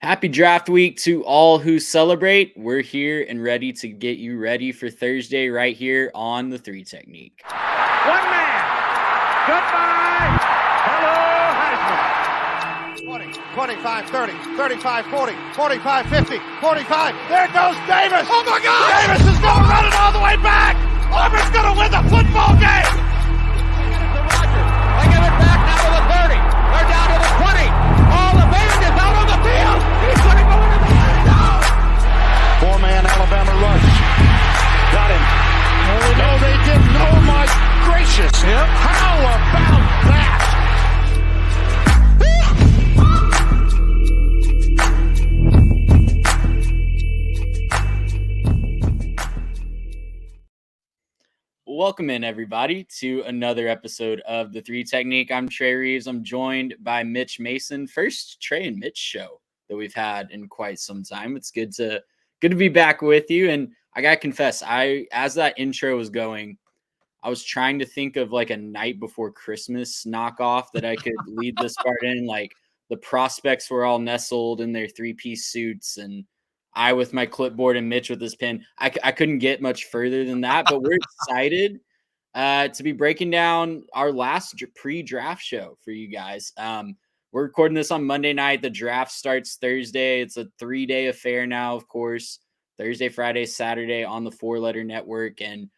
Happy draft week to all who celebrate. We're here and ready to get you ready for Thursday right here on the Three Technique. One man. Goodbye. Hello, Heisman. 20, 25, 30, 35, 40, 45, 50, 45. There goes Davis. Oh, my God. Davis is going to run it all the way back. Auburn's going to win the football game. They give it back now to the 30. They're down to the 20. All the band is out on the field. He's going to go into the end zone. Four-man Alabama rush. Got him. No, they didn't. Oh, my gracious. Yep. How about that? Welcome in, everybody, to another episode of the Three Technique. I'm Trey Reeves. I'm joined by Mitch Mason. First Trey and Mitch show that we've had in quite some time. It's good to be back with you. And I gotta confess, as that intro was going, I was trying to think of like a Night Before Christmas knockoff that I could lead this part in. Like the prospects were all nestled in their three-piece suits, and I with my clipboard and Mitch with his pen. I couldn't get much further than that, but we're excited to be breaking down our last pre-draft show for you guys. We're recording this on Monday night. The draft starts Thursday. It's a 3-day affair now, of course. Thursday, Friday, Saturday on the Four Letter Network and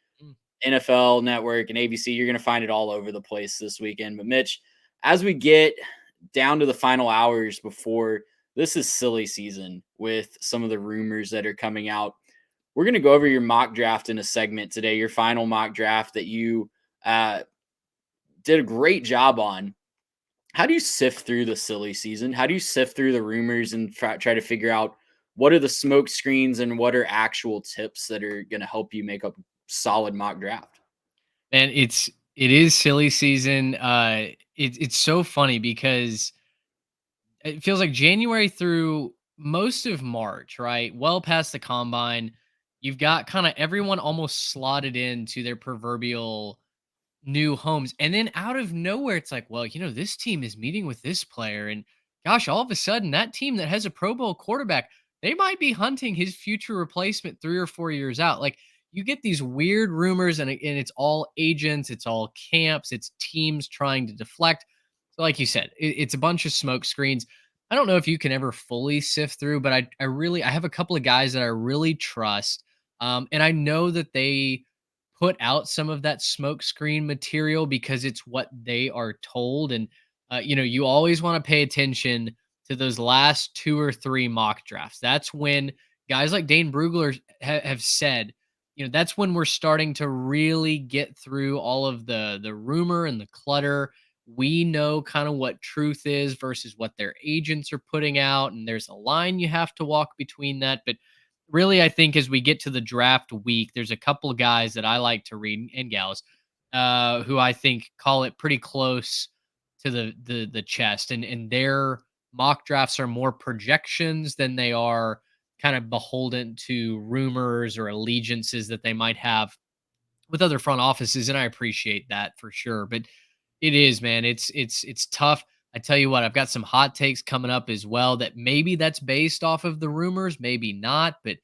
NFL Network and ABC. You're going to find it all over the place this weekend. But Mitch, as we get down to the final hours before this is silly season with some of the rumors that are coming out, we're going to go over your mock draft in a segment today, your final mock draft that you did a great job on. How do you sift through the silly season? How do you sift through the rumors and try to figure out what are the smoke screens and what are actual tips that are going to help you make a solid mock draft? And it is silly season. It's so funny because it feels like January through most of March, right? Well past the combine, you've got kind of everyone almost slotted into their proverbial new homes. And then out of nowhere, it's like, well, this team is meeting with this player. And gosh, all of a sudden, that team that has a Pro Bowl quarterback, they might be hunting his future replacement 3 or 4 years out. Like you get these weird rumors, and it's all agents, it's all camps, it's teams trying to deflect. So, like you said, it's a bunch of smoke screens. I don't know if you can ever fully sift through, but I have a couple of guys that I really trust. And I know that they put out some of that smoke screen material because it's what they are told. And, you always want to pay attention to those last 2 or 3 mock drafts. That's when guys like Dane Brugler have said, that's when we're starting to really get through all of the rumor and the clutter. We know kind of what truth is versus what their agents are putting out. And there's a line you have to walk between that. But really, I think as we get to the draft week, there's a couple of guys that I like to read, and gals, who I think call it pretty close to the chest. And their mock drafts are more projections than they are kind of beholden to rumors or allegiances that they might have with other front offices. And I appreciate that for sure. But it is, man. It's tough. I tell you what, I've got some hot takes coming up as well that maybe that's based off of the rumors, maybe not, but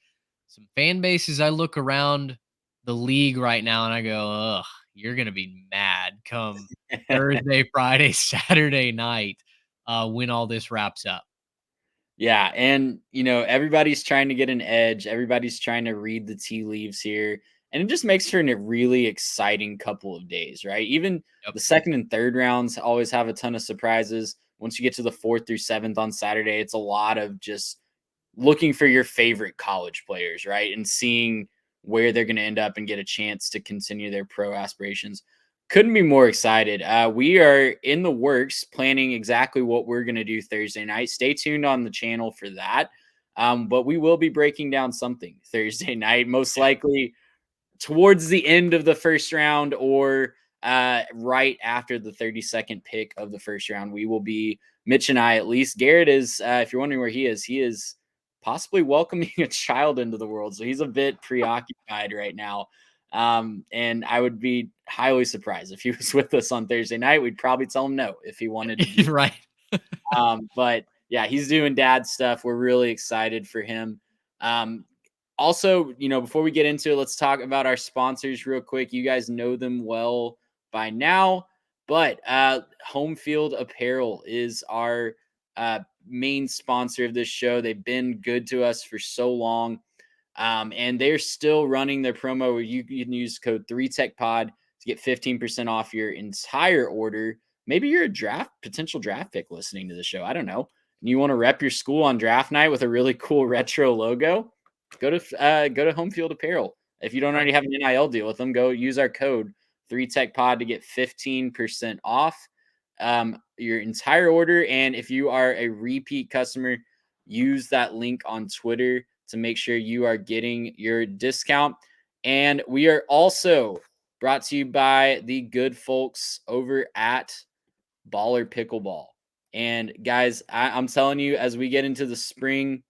some fan bases I look around the league right now and I go, ugh, you're gonna be mad come Thursday, Friday, Saturday night, when all this wraps up. Yeah, and everybody's trying to get an edge. Everybody's trying to read the tea leaves here, and it just makes for a really exciting couple of days, right? Even Yep. the second and third rounds always have a ton of surprises. Once you get to the 4th through 7th on Saturday, it's a lot of just looking for your favorite college players, right? And seeing where they're going to end up and get a chance to continue their pro aspirations. Couldn't be more excited. We are in the works planning exactly what we're going to do Thursday night. Stay tuned on the channel for that. But we will be breaking down something Thursday night, most likely towards the end of the first round or right after the 32nd pick of the first round. We will be, Mitch and I, at least. Garrett is, if you're wondering where he is possibly welcoming a child into the world. So he's a bit preoccupied right now. And I would be highly surprised if he was with us on Thursday night. We'd probably tell him no if he wanted to. Right. But Yeah, he's doing dad stuff. We're really excited for him. Also, before we get into it, let's talk about our sponsors real quick. You guys know them well by now, but Home Field Apparel is our main sponsor of this show. They've been good to us for so long. And they're still running their promo where you can use code 3TechPod to get 15% off your entire order. Maybe you're a potential draft pick listening to the show. I don't know. And you want to rep your school on draft night with a really cool retro logo? Go to Home Field Apparel. If you don't already have an NIL deal with them, go use our code 3TechPod to get 15% off your entire order. And if you are a repeat customer, use that link on Twitter to make sure you are getting your discount. And we are also brought to you by the good folks over at Baller Pickleball. And guys, I'm telling you, as we get into the spring,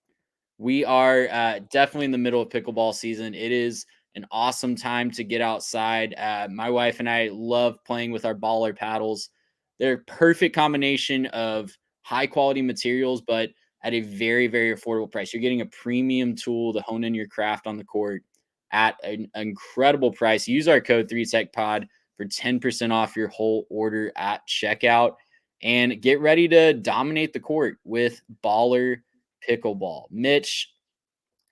we are definitely in the middle of pickleball season. It is an awesome time to get outside. My wife and I love playing with our Baller paddles. They're a perfect combination of high quality materials, but at a very, very affordable price. You're getting a premium tool to hone in your craft on the court at an incredible price. Use our code 3TechPod for 10% off your whole order at checkout and get ready to dominate the court with Baller Pickleball. Mitch,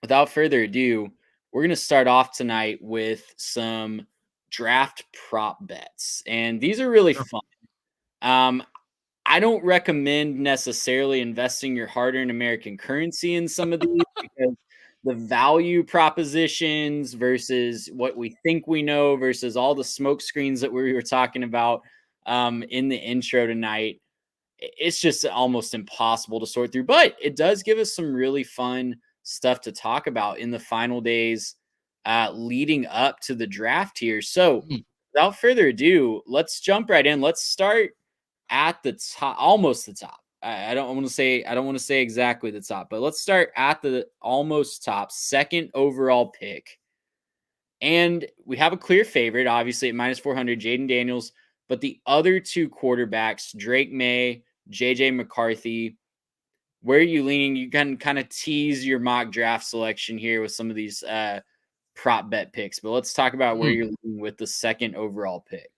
without further ado, we're going to start off tonight with some draft prop bets. And these are really fun. I don't recommend necessarily investing your hard-earned American currency in some of these because the value propositions versus what we think we know versus all the smoke screens that we were talking about in the intro tonight, it's just almost impossible to sort through. But it does give us some really fun stuff to talk about in the final days leading up to the draft here. So without further ado, let's jump right in. Let's start at the top, almost the top. I don't want to say exactly the top, but let's start at the almost top, second overall pick. And we have a clear favorite, obviously at minus 400, Jayden Daniels, but the other two quarterbacks, Drake May, JJ McCarthy, where are you leaning? You can kind of tease your mock draft selection here with some of these prop bet picks, but let's talk about where you're leaning with the second overall pick.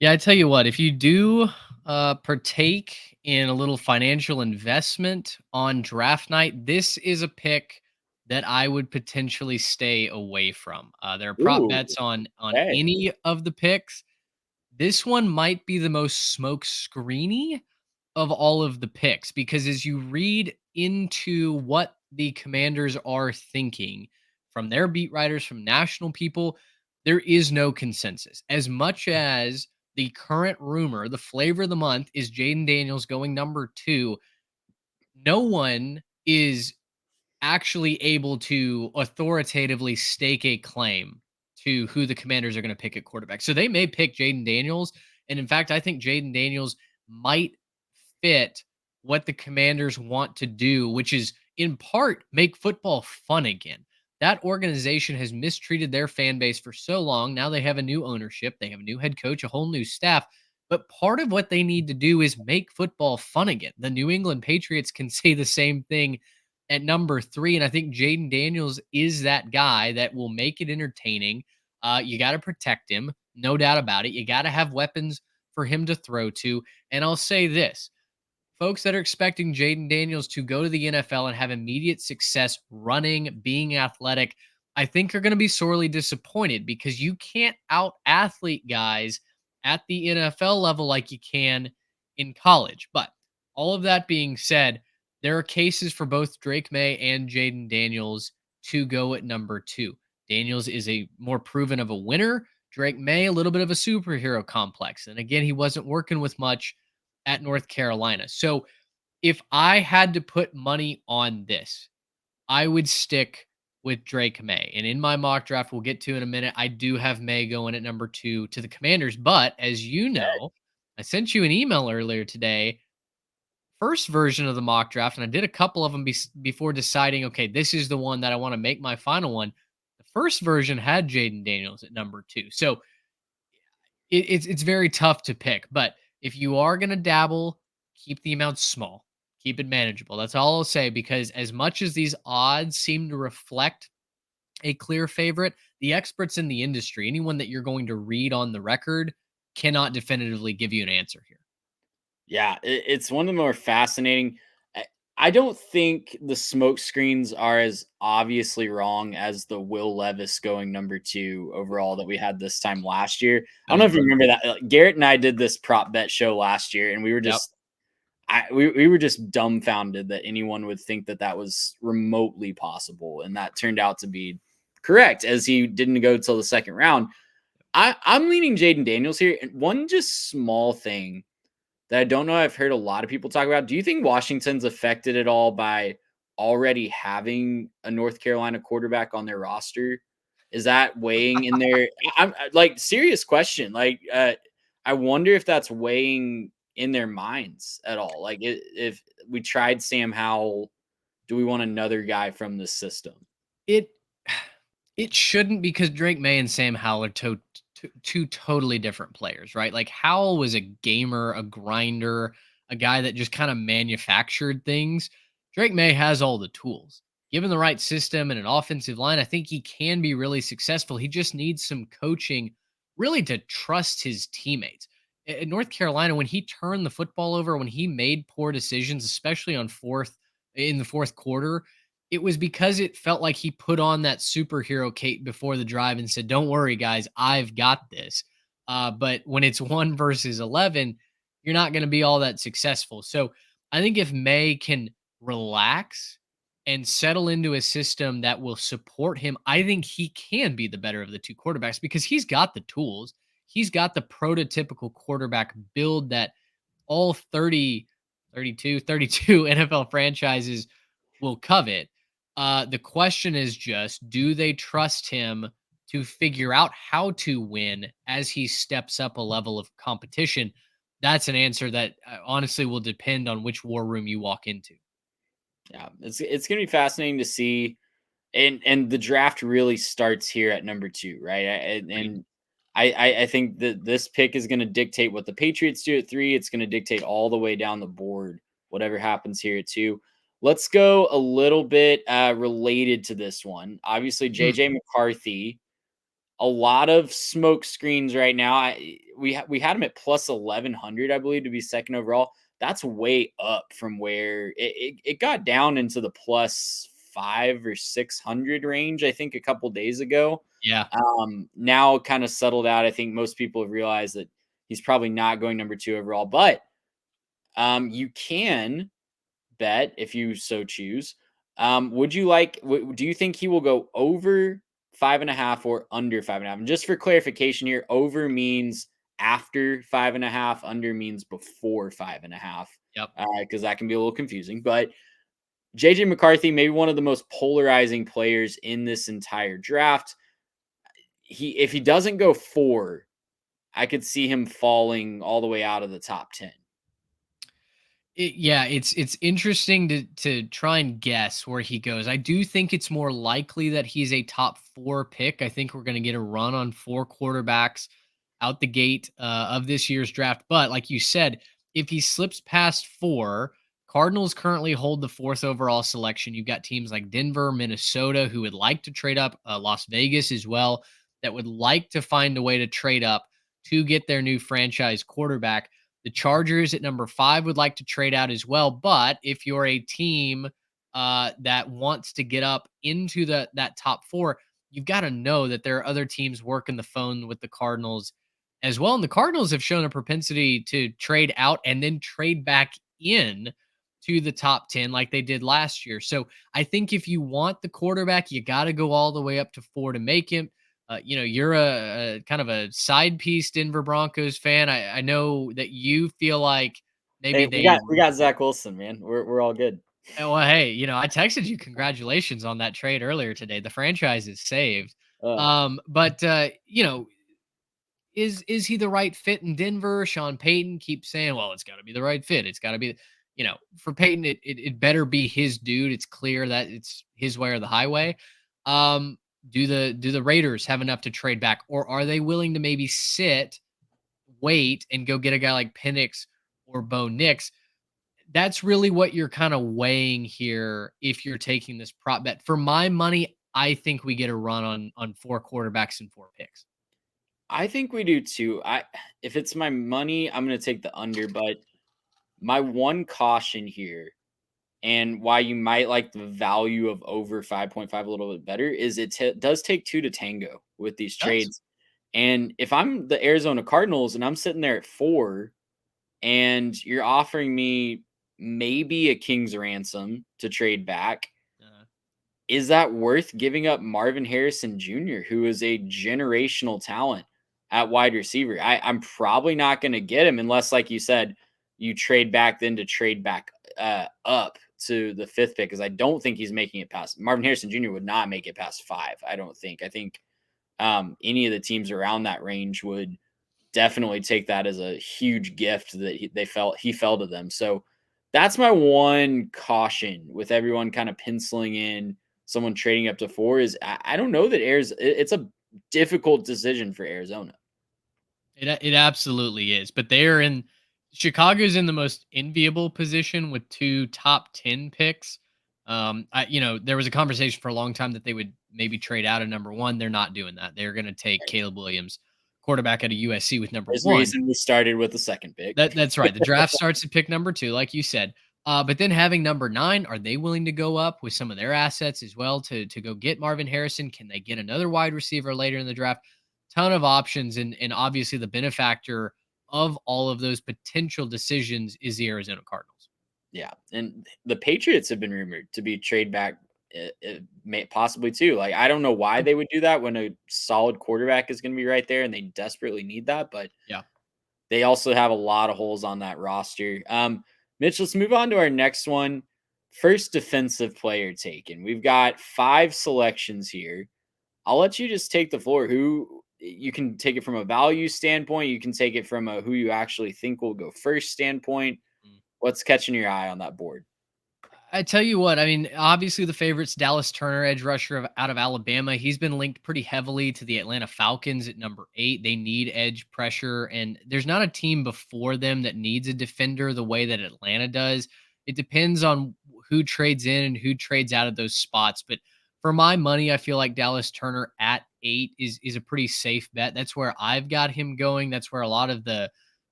Yeah, I tell you what, if you do partake in a little financial investment on draft night, this is a pick that I would potentially stay away from. There are prop bets on any of the picks. This one might be the most smoke screeny of all of the picks because as you read into what the Commanders are thinking from their beat writers, from national people, there is no consensus. As much as the current rumor, the flavor of the month is Jayden Daniels going number 2, no one is actually able to authoritatively stake a claim to who the Commanders are going to pick at quarterback. So they may pick Jayden Daniels. And in fact, I think Jayden Daniels might fit what the Commanders want to do, which is in part make football fun again. That organization has mistreated their fan base for so long. Now they have a new ownership, they have a new head coach, a whole new staff. But part of what they need to do is make football fun again. The New England Patriots can say the same thing at number 3. And I think Jayden Daniels is that guy that will make it entertaining. You got to protect him, no doubt about it. You got to have weapons for him to throw to. And I'll say this, folks that are expecting Jayden Daniels to go to the NFL and have immediate success running, being athletic, I think are going to be sorely disappointed because you can't out athlete guys at the NFL level like you can in college. But all of that being said, there are cases for both Drake May and Jayden Daniels to go at number 2. Daniels is a more proven of a winner. Drake May, a little bit of a superhero complex. And again, he wasn't working with much at North Carolina. So if I had to put money on this, I would stick with Drake May. And in my mock draft, we'll get to in a minute, I do have May going at number 2 to the Commanders. But as you know, I sent you an email earlier today, first version of the mock draft, and I did a couple of them before deciding, okay, this is the one that I want to make my final one. The first version had Jayden Daniels at number 2. So it's very tough to pick. But if you are going to dabble, keep the amount small. Keep it manageable. That's all I'll say, because as much as these odds seem to reflect a clear favorite, the experts in the industry, anyone that you're going to read on the record, cannot definitively give you an answer here. Yeah, it's one of the more fascinating. I don't think the smoke screens are as obviously wrong as the Will Levis going number 2 overall that we had this time last year. I don't know if you remember that. Garrett and I did this prop bet show last year, and we were Yep. just we were just dumbfounded that anyone would think that that was remotely possible, and that turned out to be correct, as he didn't go till the second round. I'm leaning Jaden Daniels here, and one just small thing that I don't know I've heard a lot of people talk about. Do you think Washington's affected at all by already having a North Carolina quarterback on their roster? Is that weighing in there? I'm like, serious question. Like, I wonder if that's weighing in their minds at all. Like, if we tried Sam Howell, do we want another guy from the system? It it shouldn't, because Drake May and Sam Howell are two totally different players, right? Like Howell was a gamer, a grinder, a guy that just kind of manufactured things. Drake May has all the tools. Given the right system and an offensive line, I think he can be really successful. He just needs some coaching, really, to trust his teammates. In North Carolina, when he turned the football over, when he made poor decisions, especially in the fourth quarter, it was because it felt like he put on that superhero cape before the drive and said, "Don't worry, guys, I've got this." But when it's 1 versus 11, you're not going to be all that successful. So I think if May can relax and settle into a system that will support him, I think he can be the better of the two quarterbacks, because he's got the tools. He's got the prototypical quarterback build that all 32 NFL franchises will covet. The question is just, do they trust him to figure out how to win as he steps up a level of competition? That's an answer that honestly will depend on which war room you walk into. Yeah, it's gonna be fascinating to see, and the draft really starts here at number 2, right? And I think that this pick is going to dictate what the Patriots do at 3. It's going to dictate all the way down the board whatever happens here at 2. Let's go a little bit related to this one. Obviously, JJ McCarthy. A lot of smoke screens right now. We had him at plus 1100, I believe, to be second overall. That's way up from where it got down into the plus 5 or 600 range, I think, a couple days ago. Yeah. Now kind of settled out. I think most people have realized that he's probably not going number 2 overall, but you can bet if you so choose. Do you think he will go over 5.5 or under 5.5? And just for clarification here, over means after 5.5, under means before 5.5. Yep. Because that can be a little confusing. But JJ McCarthy, maybe one of the most polarizing players in this entire draft. If he doesn't go 4, I could see him falling all the way out of the top 10. It's interesting to try and guess where he goes. I do think it's more likely that he's a top 4 pick. I think we're going to get a run on 4 quarterbacks out the gate of this year's draft. But like you said, if he slips past 4, Cardinals currently hold the 4th overall selection. You've got teams like Denver, Minnesota, who would like to trade up, Las Vegas as well, that would like to find a way to trade up to get their new franchise quarterback. The Chargers at number 5 would like to trade out as well. But if you're a team that wants to get up into that top 4, you've got to know that there are other teams working the phone with the Cardinals as well. And the Cardinals have shown a propensity to trade out and then trade back in to the top 10 like they did last year. So I think if you want the quarterback, you got to go all the way up to 4 to make him. You're a kind of a side piece Denver Broncos fan. I know that you feel like maybe we got Zach Wilson, man. We're all good. Well, hey, I texted you congratulations on that trade earlier today. The franchise is saved. But is he the right fit in Denver? Sean Payton keeps saying, well, it's got to be the right fit. It's got to be, for Payton, it better be his dude. It's clear that it's his way or the highway. Do the Raiders have enough to trade back, or are they willing to maybe wait, and go get a guy like Penix or Bo Nix? that's really what you're kind of weighing here if you're taking this prop bet. For my money, I think we get a run on 4 quarterbacks and 4 picks. I think we do too. If it's my money, I'm going to take the under, but my one caution here and why you might like the value of over 5.5 a little bit better is does take 2 to tango with these trades. And if I'm the Arizona Cardinals and I'm sitting there at 4 and you're offering me maybe a king's ransom to trade back, is that worth giving up Marvin Harrison Jr., who is a generational talent at wide receiver? I'm probably not going to get him unless, like you said, you trade back then to trade back up to the 5th pick, because I don't think he's making it past. Marvin Harrison Jr. would not make it past 5. I don't think. I think any of the teams around that range would definitely take that as a huge gift that he fell to them. So that's my one caution with everyone kind of penciling in someone trading up to 4 is I don't know that it's a difficult decision for Arizona. It absolutely is, but Chicago's in the most enviable position with 2 top 10 picks. There was a conversation for a long time that they would maybe trade out of number 1. They're not doing that. They're going to take Caleb Williams, quarterback out of USC, with number 1. There's a reason we started with the 2nd pick. That's right. The draft starts at pick number 2, like you said. But then having number 9, are they willing to go up with some of their assets as well to go get Marvin Harrison? Can they get another wide receiver later in the draft? Ton of options, and obviously the benefactor of all of those potential decisions is the Arizona Cardinals. Yeah, and the Patriots have been rumored to be trade back, possibly too. Like, I don't know why they would do that when a solid quarterback is going to be right there, and they desperately need that. But yeah, they also have a lot of holes on that roster. Mitch, let's move on to our next one. First defensive player taken. We've got 5 selections here. I'll let you just take the floor. Who you can take it from a value standpoint. You can take it from a who you actually think will go first standpoint. What's catching your eye on that board? I tell you what, I mean, obviously the favorite's Dallas Turner, edge rusher out of Alabama. He's been linked pretty heavily to the Atlanta Falcons at number 8. They need edge pressure, and there's not a team before them that needs a defender the way that Atlanta does. It depends on who trades in and who trades out of those spots. But for my money, I feel like Dallas Turner at 8 is a pretty safe bet. That's where I've got him going. That's where a lot of the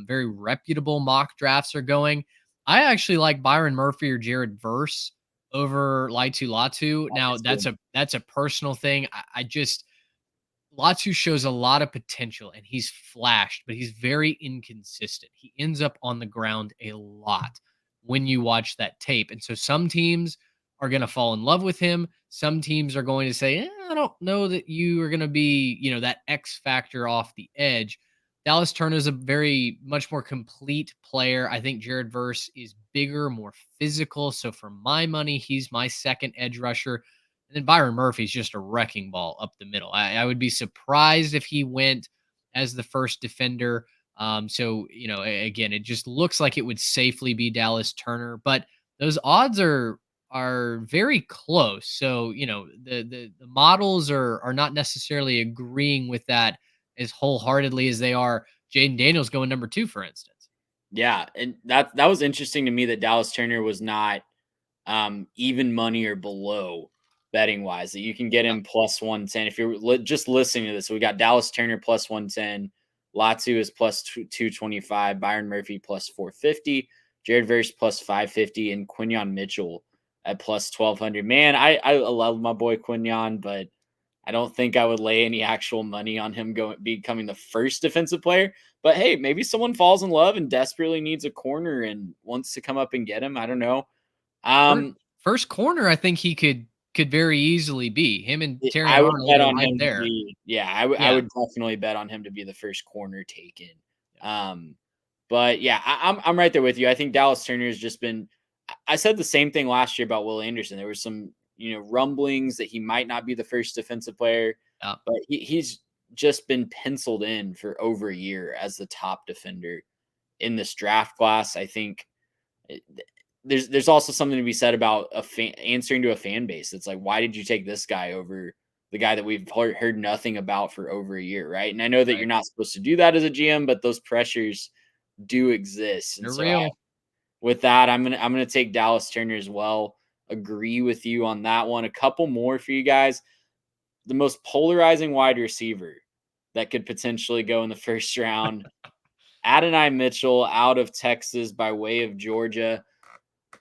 very reputable mock drafts are going. I actually like Byron Murphy or Jared Verse over Laitu Latu. Now that's a personal thing. I just Latu shows a lot of potential and he's flashed, but he's very inconsistent. He ends up on the ground a lot when you watch that tape. And so some teams are going to fall in love with him. Some teams are going to say, I don't know that you are going to be, that X factor off the edge. Dallas Turner is a very much more complete player. I think Jared Verse is bigger, more physical. So for my money, he's my second edge rusher. And then Byron Murphy's just a wrecking ball up the middle. I would be surprised if he went as the first defender. Again, it just looks like it would safely be Dallas Turner, but those odds are very close. So, the models are not necessarily agreeing with that as wholeheartedly as they are Jaden Daniels going number 2, for instance. Yeah, and that was interesting to me that Dallas Turner was not even money or below betting wise, that you can get him plus 110. If you're just listening to this, we got Dallas Turner plus 110, Latu is plus 225, Byron Murphy plus 450, Jared Verse plus 550, and Quinyon Mitchell at plus 1200. Man, I love my boy Quinyon, but I don't think I would lay any actual money on him becoming the first defensive player. But hey, maybe someone falls in love and desperately needs a corner and wants to come up and get him. I don't know. First corner, I think he could very easily be him and Terry. I would bet on him there. I would definitely bet on him to be the first corner taken. But yeah, I'm right there with you. I think Dallas Turner has just been. I said the same thing last year about Will Anderson. There was some rumblings that he might not be the first defensive player, but he's just been penciled in for over a year as the top defender in this draft class. I think there's also something to be said about answering to a fan base. It's like, why did you take this guy over the guy that we've heard nothing about for over a year, right? And I know that you're not supposed to do that as a GM, but those pressures do exist. They're real. with that, I'm gonna take Dallas Turner as well. Agree with you on that one. A couple more for you guys. The most polarizing wide receiver that could potentially go in the first round. Adonai Mitchell out of Texas by way of Georgia.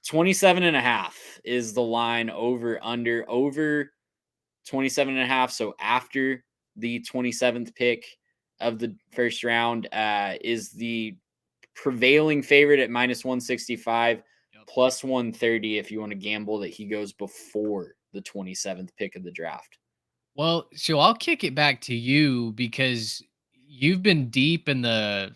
27.5 is the line over 27.5. So after the 27th pick of the first round is the prevailing favorite at minus 165, plus 130 if you want to gamble that he goes before the 27th pick of the draft. Well, so I'll kick it back to you because you've been deep in the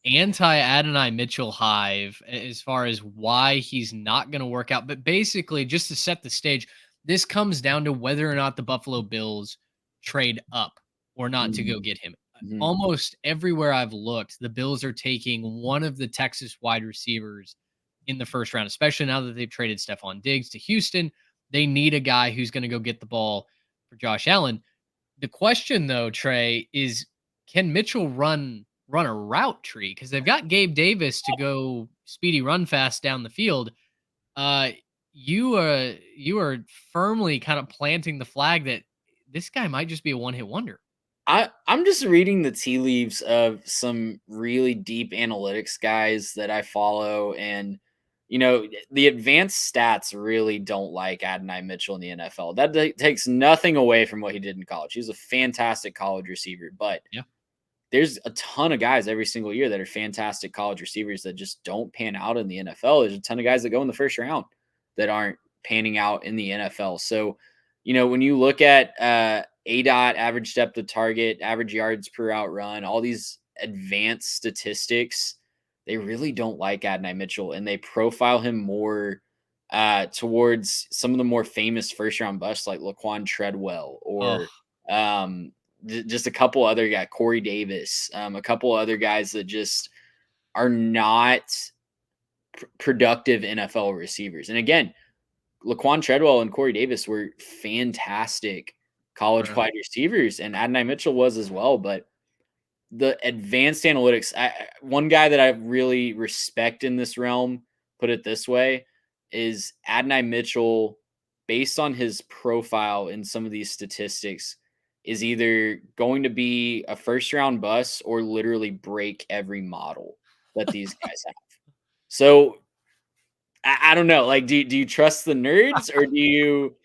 anti Adonai Mitchell hive as far as why he's not going to work out. But basically, just to set the stage, this comes down to whether or not the Buffalo Bills trade up or not to go get him. Almost everywhere I've looked, the Bills are taking one of the Texas wide receivers in the first round, especially now that they've traded Stephon Diggs to Houston. They need a guy who's going to go get the ball for Josh Allen. The question, though, Trey, is can Mitchell run a route tree? Because they've got Gabe Davis to go speedy run fast down the field. You are firmly kind of planting the flag that this guy might just be a one-hit wonder. I'm just reading the tea leaves of some really deep analytics guys that I follow, and the advanced stats really don't like Adonai Mitchell in the NFL. That takes nothing away from what he did in college. He's a fantastic college receiver, but there's a ton of guys every single year that are fantastic college receivers that just don't pan out in the NFL. There's a ton of guys that go in the first round that aren't panning out in the NFL. So, when you look at ADOT, average depth of target, average yards per route run, all these advanced statistics, they really don't like Adonai Mitchell, and they profile him more towards some of the more famous first-round busts like Laquan Treadwell or just a couple other guys, Corey Davis, a couple other guys that just are not productive NFL receivers. And again, Laquan Treadwell and Corey Davis were fantastic college wide receivers, and Adonai Mitchell was as well, but the advanced analytics, one guy that I really respect in this realm, put it this way, is Adonai Mitchell, based on his profile in some of these statistics, is either going to be a first-round bust or literally break every model that these guys have. So, I don't know. Like, do you trust the nerds or do you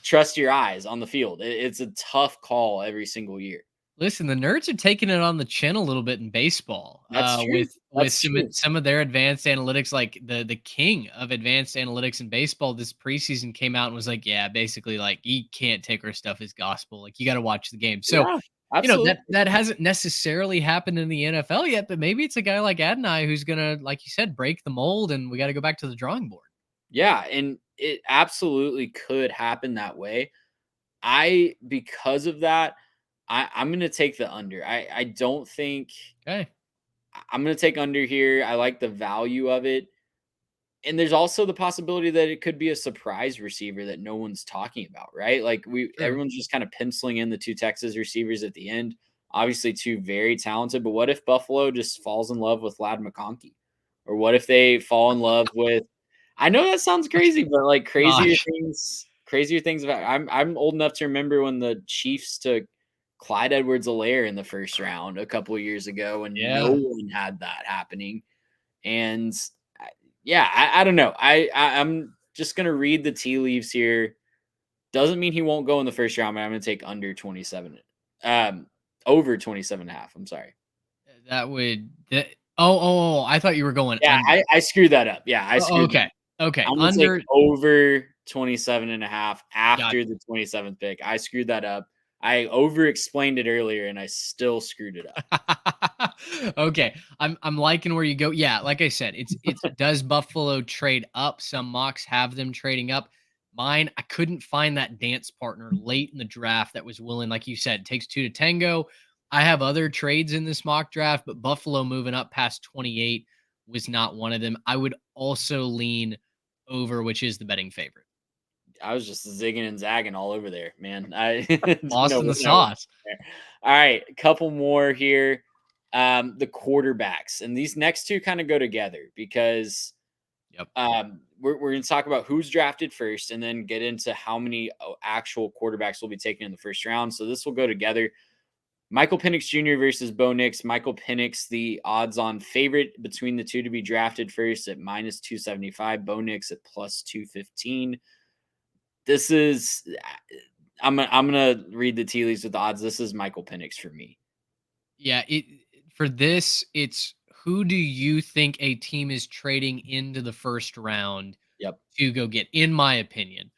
trust your eyes on the field? It's a tough call every single year. Listen, the nerds are taking it on the chin a little bit in baseball. That's true. With some of their advanced analytics, like the king of advanced analytics in baseball this preseason came out and was like, yeah, basically like you can't take our stuff as gospel. Like you got to watch the game. So, that hasn't necessarily happened in the NFL yet, but maybe it's a guy like Adonai who's going to, like you said, break the mold and we got to go back to the drawing board. Yeah. And it absolutely could happen that way. Because of that, I'm going to take the under. I don't think I'm going to take under here. I like the value of it. And there's also the possibility that it could be a surprise receiver that no one's talking about, right? Like everyone's just kind of penciling in the two Texas receivers at the end. Obviously, two very talented, but what if Buffalo just falls in love with Ladd McConkey? Or what if they fall in love with, I know that sounds crazy, but like crazier things about, I'm old enough to remember when the Chiefs took Clyde Edwards-Helaire in the first round a couple of years ago, and no one had that happening. And I don't know. I'm just going to read the tea leaves here. Doesn't mean he won't go in the first round, but I'm going to take under 27. Over 27.5. I'm sorry. I thought you were going. Yeah, I screwed that up. Yeah, I screwed that. Okay. I'm going to take over 27.5 after the 27th pick. I screwed that up. I over-explained it earlier, and I still screwed it up. Okay, I'm liking where you go. Yeah, like I said, it's does Buffalo trade up? Some mocks have them trading up. Mine, I couldn't find that dance partner late in the draft that was willing. Like you said, it takes two to tango. I have other trades in this mock draft, but Buffalo moving up past 28 was not one of them. I would also lean over, which is the betting favorite. I was just zigging and zagging all over there, man. Lost in the sauce. All right, a couple more here. the quarterbacks, and these next two kind of go together because Yep. we're going to talk about who's drafted first and then get into how many actual quarterbacks will be taken in the first round. So this will go together. Michael Penix Jr. versus Bo Nix. Michael Penix, the odds-on favorite between the two to be drafted first at -275. Bo Nix at +215. This is I'm gonna read the tea leaves with the odds. This is Michael Penix for me. Yeah, for this, it's who do you think a team is trading into the first round Yep. to go get, in my opinion.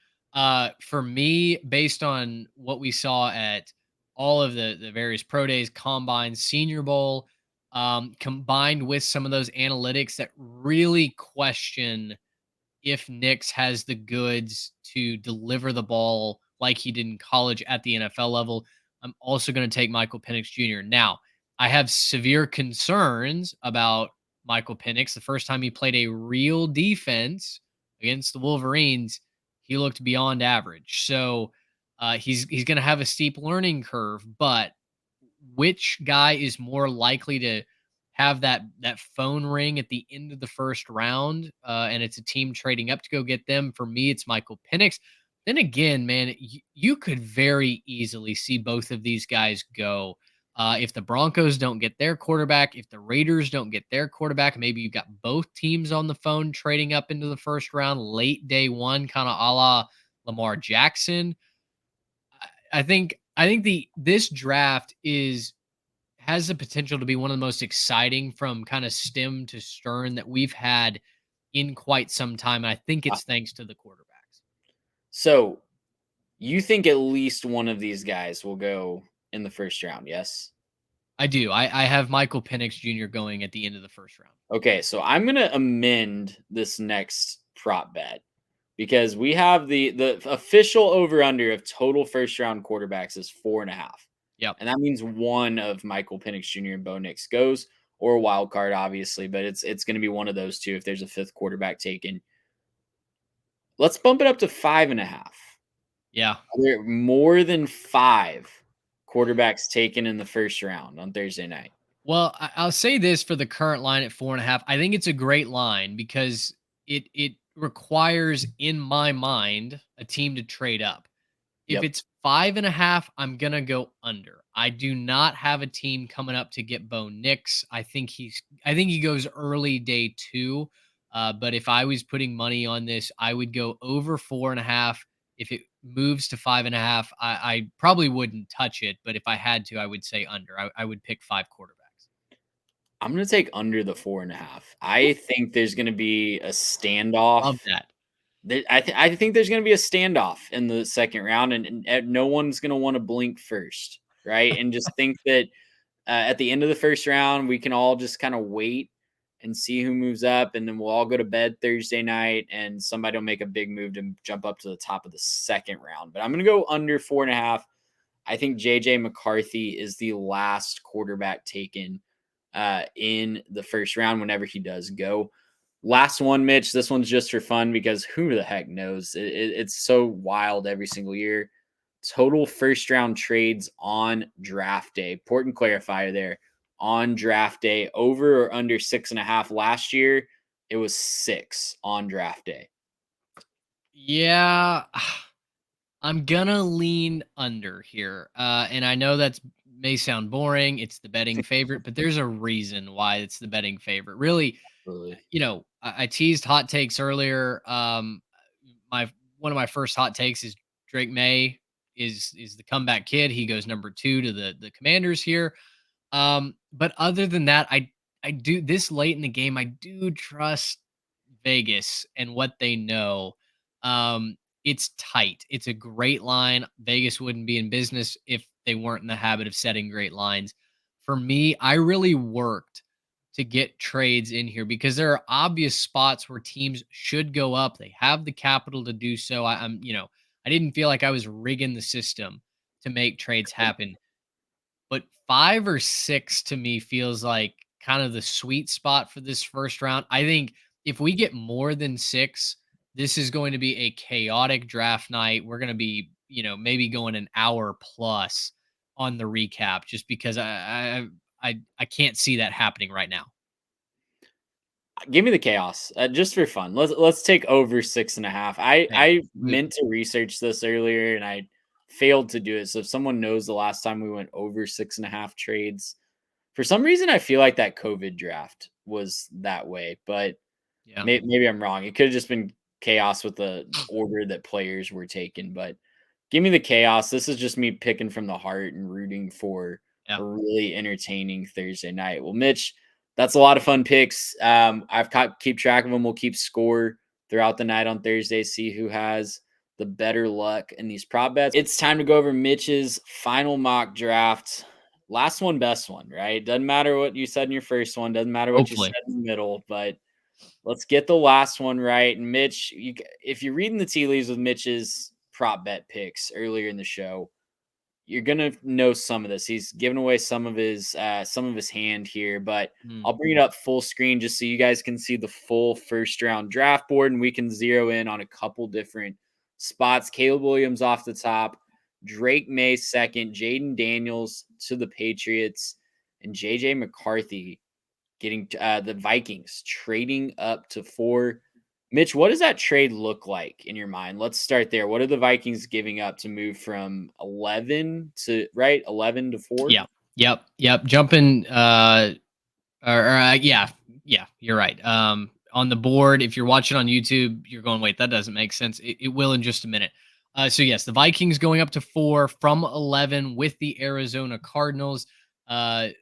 For me, based on what we saw at all of the various pro days, combines, Senior Bowl, combined with some of those analytics that really question if Nix has the goods to deliver the ball like he did in college at the NFL level, I'm also going to take Michael Penix Jr. Now, I have severe concerns about Michael Penix. The first time he played a real defense against the Wolverines, he looked beyond average. So he's going to have a steep learning curve. But which guy is more likely to have that phone ring at the end of the first round, and it's a team trading up to go get them? For me, it's Michael Penix. Then again, man, you could very easily see both of these guys go. If the Broncos don't get their quarterback, if the Raiders don't get their quarterback, maybe you've got both teams on the phone trading up into the first round, late day one, kind of a la Lamar Jackson. I think this draft has the potential to be one of the most exciting from kind of stem to stern that we've had in quite some time. And I think it's thanks to the quarterbacks. So you think at least one of these guys will go in the first round? Yes. I do. I have Michael Penix Jr. going at the end of the first round. Okay, so I'm gonna amend this next prop bet because we have the official over under of total first round quarterbacks is 4.5. Yep. And that means one of Michael Penix Jr. and Bo Nix goes, or a wild card, obviously, but it's going to be one of those two if there's a fifth quarterback taken. Let's bump it up to 5.5. Yeah. Are there more than 5 quarterbacks taken in the first round on Thursday night? Well, I'll say this for the current line at 4.5. I think it's a great line because it requires, in my mind, a team to trade up. If Yep. it's 5.5, I'm gonna go under. I do not have a team coming up to get Bo Nix. I think he goes early day 2. But if I was putting money on this, I would go over 4.5. If it moves to 5.5, I probably wouldn't touch it. But if I had to, I would say under. I would pick 5 quarterbacks. I'm going to take under the 4.5. I think there's going to be a standoff. Love that. I think there's going to be a standoff in the second round, and no one's going to want to blink first, right? And just think that at the end of the first round, we can all just kind of wait and see who moves up, and then we'll all go to bed Thursday night, and somebody will make a big move to jump up to the top of the second round. But I'm going to go under 4.5. I think JJ McCarthy is the last quarterback taken in the first round whenever he does go. Last one, Mitch. This one's just for fun because who the heck knows? It's so wild every single year. Total first round trades on draft day. Important clarifier there. On draft day, over or under 6.5. Last year, it was 6 on draft day. Yeah, I'm gonna lean under here. And I know that may sound boring. It's the betting favorite, but there's a reason why it's the betting favorite. Really, Absolutely. I teased hot takes earlier. One of my first hot takes is Drake May is the comeback kid. He goes number 2 to the Commanders here. But other than that, I do this late in the game. I do trust Vegas and what they know. It's tight. It's a great line. Vegas wouldn't be in business if they weren't in the habit of setting great lines. For me, I really worked to get trades in here because there are obvious spots where teams should go up. They have the capital to do so. I didn't feel like I was rigging the system to make trades happen. But 5 or 6 to me feels like kind of the sweet spot for this first round. I think if we get more than 6, this is going to be a chaotic draft night. We're going to be, maybe going an hour plus on the recap just because I can't see that happening right now. Give me the chaos, just for fun. Let's take over 6.5. Hey, I meant to research this earlier and I failed to do it. So if someone knows the last time we went over 6.5 trades, for some reason I feel like that COVID draft was that way, but yeah. maybe I'm wrong. It could have just been chaos with the order that players were taken. But give me the chaos. This is just me picking from the heart and rooting for Yeah. a really entertaining Thursday night. Well, Mitch, that's a lot of fun picks. Keep track of them. We'll keep score throughout the night on Thursday. See who has the better luck in these prop bets. It's time to go over Mitch's final mock draft. Last one, best one, right? Doesn't matter what you said in your first one. Doesn't matter what you Hopefully. said in the middle. But let's get the last one right. And Mitch, if you're reading the tea leaves with Mitch's prop bet picks earlier in the show, you're gonna know some of this. He's given away some of his hand here, but I'll bring it up full screen just so you guys can see the full first round draft board, and we can zero in on a couple different spots. Caleb Williams off the top, Drake May second, Jaden Daniels to the Patriots, and JJ McCarthy getting the Vikings trading up to 4. Mitch, what does that trade look like in your mind? Let's start there. What are the Vikings giving up to move from 11 to 4? Yep. Jumping. Yeah. You're right. On the board, if you're watching on YouTube, you're going, wait, that doesn't make sense. It will in just a minute. So yes, the Vikings going up to 4 from 11 with the Arizona Cardinals.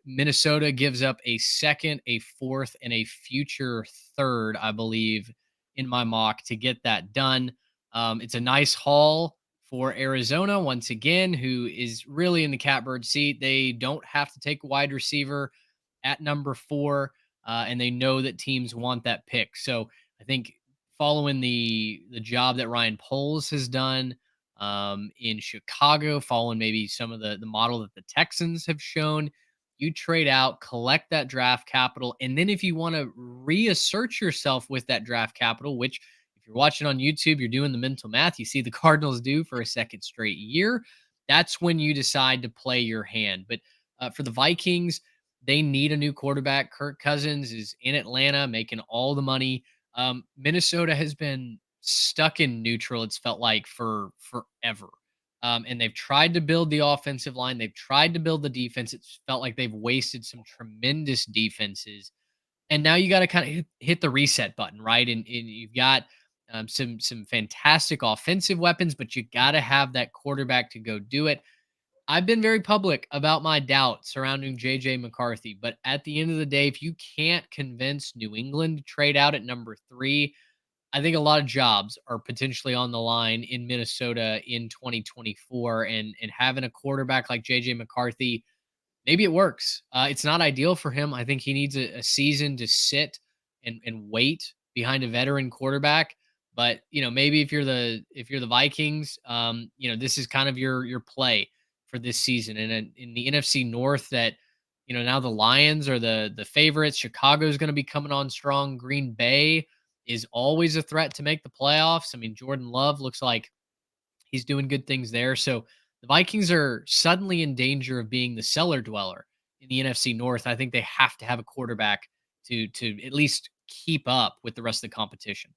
Minnesota gives up a second, a fourth, and a future third, I believe, in my mock to get that done. It's a nice haul for Arizona once again, who is really in the catbird seat. They don't have to take a wide receiver at number 4, and they know that teams want that pick. So I think following the job that Ryan Poles has done in Chicago, following maybe some of the model that the Texans have shown, you trade out, collect that draft capital, and then if you want to reassert yourself with that draft capital, which if you're watching on YouTube, you're doing the mental math, you see the Cardinals do for a second straight year, that's when you decide to play your hand. But for the Vikings, they need a new quarterback. Kirk Cousins is in Atlanta making all the money. Minnesota has been stuck in neutral, it's felt like, for forever. And they've tried to build the offensive line. They've tried to build the defense. It's felt like they've wasted some tremendous defenses. And now you got to kind of hit the reset button, right? And you've got some fantastic offensive weapons, but you got to have that quarterback to go do it. I've been very public about my doubt surrounding JJ McCarthy, but at the end of the day, if you can't convince New England to trade out at number 3, I think a lot of jobs are potentially on the line in Minnesota in 2024, and having a quarterback like JJ McCarthy, maybe it works. It's not ideal for him. I think he needs a season to sit and wait behind a veteran quarterback. But maybe if you're the Vikings, this is kind of your play for this season. And in the NFC North, that now the Lions are the favorites. Chicago's going to be coming on strong. Green Bay is always a threat to make the playoffs. I mean, Jordan Love looks like he's doing good things there. So the Vikings are suddenly in danger of being the cellar dweller in the NFC North. I think they have to have a quarterback to at least keep up with the rest of the competition.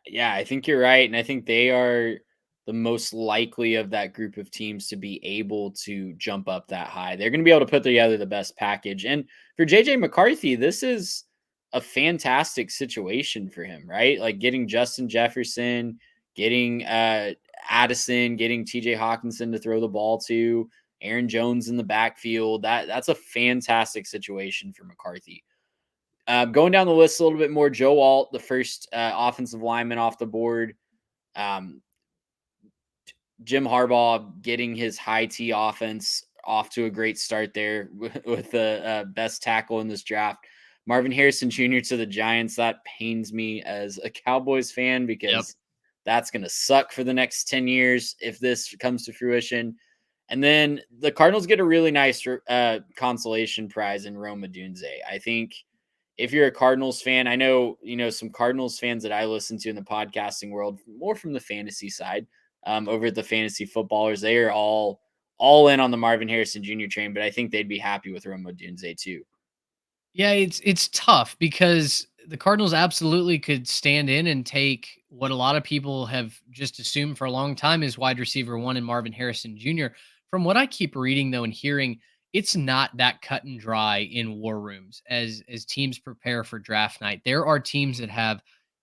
Yeah, I think you're right. And I think they are the most likely of that group of teams to be able to jump up that high. They're going to be able to put together the best package. And for JJ McCarthy, this is a fantastic situation for him, right? Like getting Justin Jefferson, getting Addison, getting TJ Hawkinson to throw the ball to, Aaron Jones in the backfield. That's a fantastic situation for McCarthy. Going down the list a little bit more, Joe Alt, the first offensive lineman off the board. Jim Harbaugh getting his high T offense off to a great start there with the best tackle in this draft. Marvin Harrison Jr. to the Giants. That pains me as a Cowboys fan because that's going to suck for the next 10 years if this comes to fruition. And then the Cardinals get a really nice consolation prize in Rome Odunze. I think if you're a Cardinals fan, I know, some Cardinals fans that I listen to in the podcasting world, more from the fantasy side, over at the Fantasy Footballers, they are all all in on the Marvin Harrison Jr. train, but I think they'd be happy with Rome Odunze too. Yeah, it's tough because the Cardinals absolutely could stand in and take what a lot of people have just assumed for a long time is wide receiver one and Marvin Harrison Jr. From what I keep reading though and hearing, it's not that cut and dry in war rooms as teams prepare for draft night. There are teams that have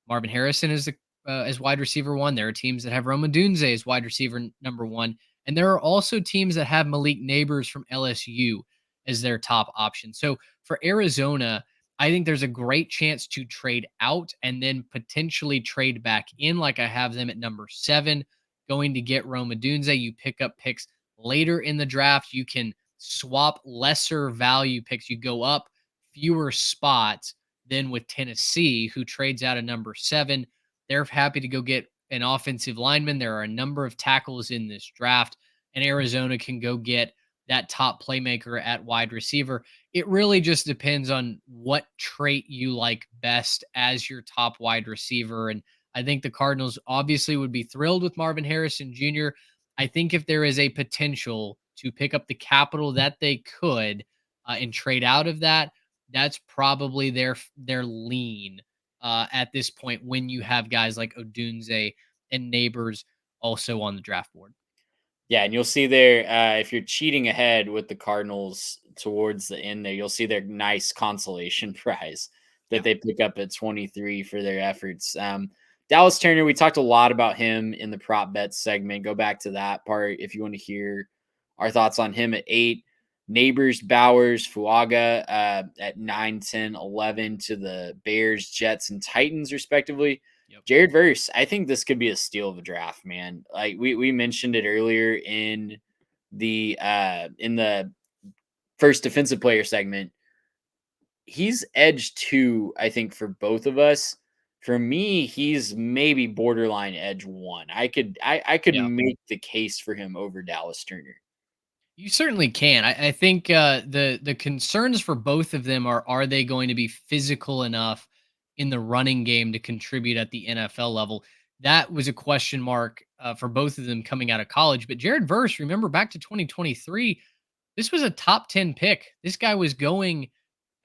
Marvin Harrison as wide receiver one. There are teams that have Rome Odunze as wide receiver number one, and there are also teams that have Malik Neighbors from LSU as their top option. So for Arizona, I think there's a great chance to trade out and then potentially trade back in, like I have them at number 7, going to get Rome Odunze. You pick up picks later in the draft. You can swap lesser value picks. You go up fewer spots than with Tennessee, who trades out of number 7. They're happy to go get an offensive lineman. There are a number of tackles in this draft, and Arizona can go get that top playmaker at wide receiver. It really just depends on what trait you like best as your top wide receiver. And I think the Cardinals obviously would be thrilled with Marvin Harrison Jr. I think if there is a potential to pick up the capital that they could and trade out of that, that's probably their lean at this point when you have guys like Odunze and Neighbors also on the draft board. Yeah, and you'll see there if you're cheating ahead with the Cardinals towards the end there, you'll see their nice consolation prize that they pick up at 23 for their efforts. Dallas Turner, we talked a lot about him in the prop bet segment. Go back to that part if you want to hear our thoughts on him at 8. Neighbors, Bowers, Fuaga at 9, 10, 11 to the Bears, Jets, and Titans, respectively. Yep. Jared Verse, I think this could be a steal of a draft, man. Like we mentioned it earlier in the first defensive player segment. He's edge 2, I think, for both of us. For me, he's maybe borderline edge 1. I could Yeah. make the case for him over Dallas Turner. You certainly can. I think the concerns for both of them are they going to be physical enough in the running game to contribute at the NFL level? That was a question mark for both of them coming out of college. But Jared Verse, remember back to 2023, this was a top 10 pick. This guy was going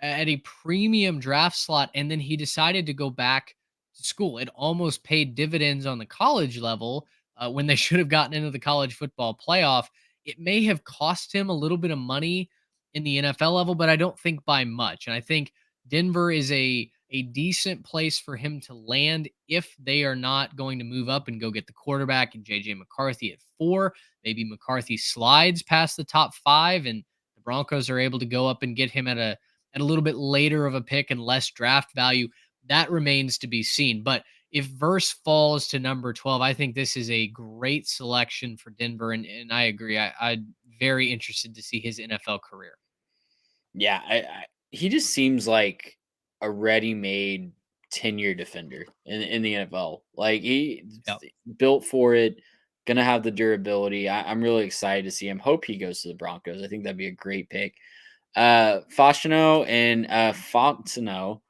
at a premium draft slot, and then he decided to go back to school. It almost paid dividends on the college level when they should have gotten into the college football playoff. It may have cost him a little bit of money in the NFL level, but I don't think by much. And I think Denver is a decent place for him to land if they are not going to move up and go get the quarterback and JJ McCarthy at 4. Maybe McCarthy slides past the top 5 and the Broncos are able to go up and get him at a little bit later of a pick and less draft value. That remains to be seen. But if Verse falls to number 12, I think this is a great selection for Denver. And I agree. I'm very interested to see his NFL career. Yeah, he just seems like a ready-made 10-year defender in the NFL. Like he built for it, gonna have the durability. I'm really excited to see him. Hope he goes to the Broncos. I think that'd be a great pick. Fashanu and Fontenot.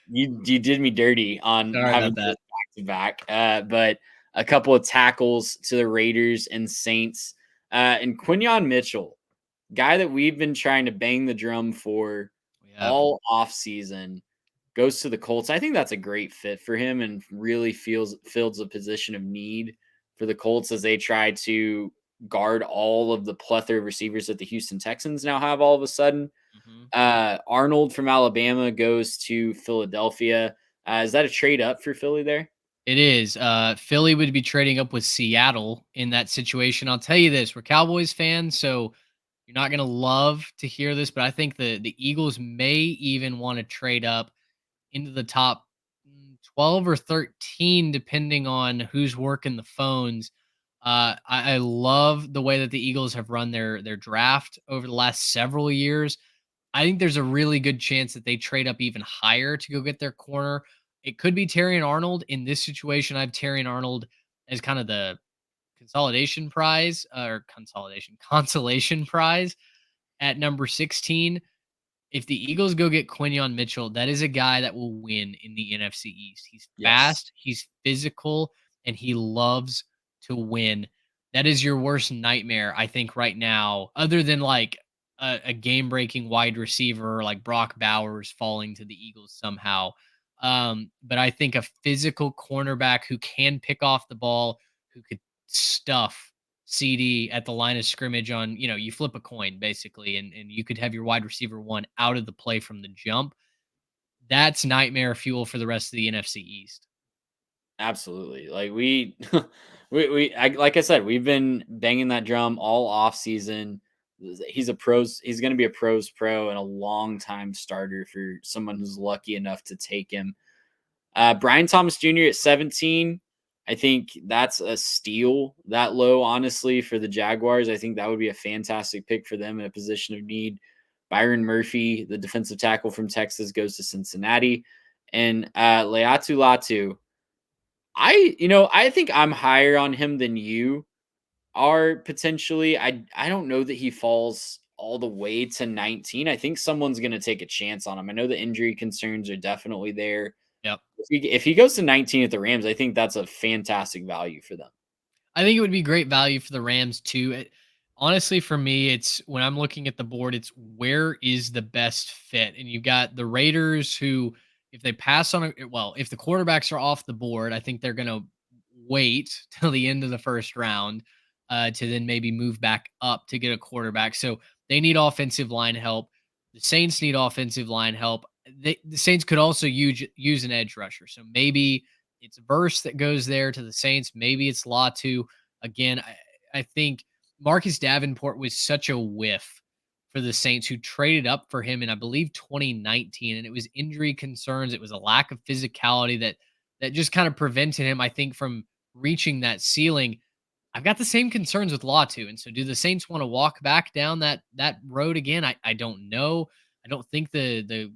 You did me dirty on having this back to back. But a couple of tackles to the Raiders and Saints. And Quinyon Mitchell, guy that we've been trying to bang the drum for all off season, goes to the Colts. I think that's a great fit for him and really fills a position of need for the Colts as they try to guard all of the plethora of receivers that the Houston Texans now have all of a sudden. Arnold from Alabama goes to Philadelphia. Is that a trade up for Philly there? It is. Philly would be trading up with Seattle in that situation. I'll tell you this, we're Cowboys fans, so you're not going to love to hear this, but I think the Eagles may even want to trade up into the top 12 or 13, depending on who's working the phones. I love the way that the Eagles have run their draft over the last several years. I think there's a really good chance that they trade up even higher to go get their corner. It could be Terrion Arnold. In this situation, I have Terrion Arnold as kind of the consolation prize consolation prize at number 16. If the Eagles go get Quinyon Mitchell, that is a guy that will win in the NFC East. He's fast, he's physical, and he loves to win. that is your worst nightmare, I think, right now, other than like a game breaking wide receiver like Brock Bowers falling to the Eagles somehow. But I think a physical cornerback who can pick off the ball, who could stuff CD at the line of scrimmage on, you flip a coin basically, and you could have your wide receiver one out of the play from the jump. That's nightmare fuel for the rest of the NFC East. Absolutely. Like like I said, we've been banging that drum all off season. He's going to be a pros pro and a long time starter for someone who's lucky enough to take him. Brian Thomas Jr. at 17. I think that's a steal that low, honestly, for the Jaguars. I think that would be a fantastic pick for them in a position of need. Byron Murphy, the defensive tackle from Texas, goes to Cincinnati. And Leatu Latu, I think I'm higher on him than you are potentially. I don't know that he falls all the way to 19. I think someone's going to take a chance on him. I know the injury concerns are definitely there. Yep. If he goes to 19 at the Rams, I think that's a fantastic value for them. I think it would be great value for the Rams too. Honestly, for me, it's when I'm looking at the board, it's where is the best fit? And you've got the Raiders who, if they pass on if the quarterbacks are off the board, I think they're going to wait till the end of the first round to then maybe move back up to get a quarterback. So they need offensive line help. The Saints need offensive line help. The Saints could also use an edge rusher. So maybe it's Verse that goes there to the Saints. Maybe it's Latu. Again, I think Marcus Davenport was such a whiff for the Saints, who traded up for him in, I believe, 2019. And it was injury concerns. It was a lack of physicality that just kind of prevented him, I think, from reaching that ceiling. I've got the same concerns with Latu. And so do the Saints want to walk back down that road again? I don't know. I don't think the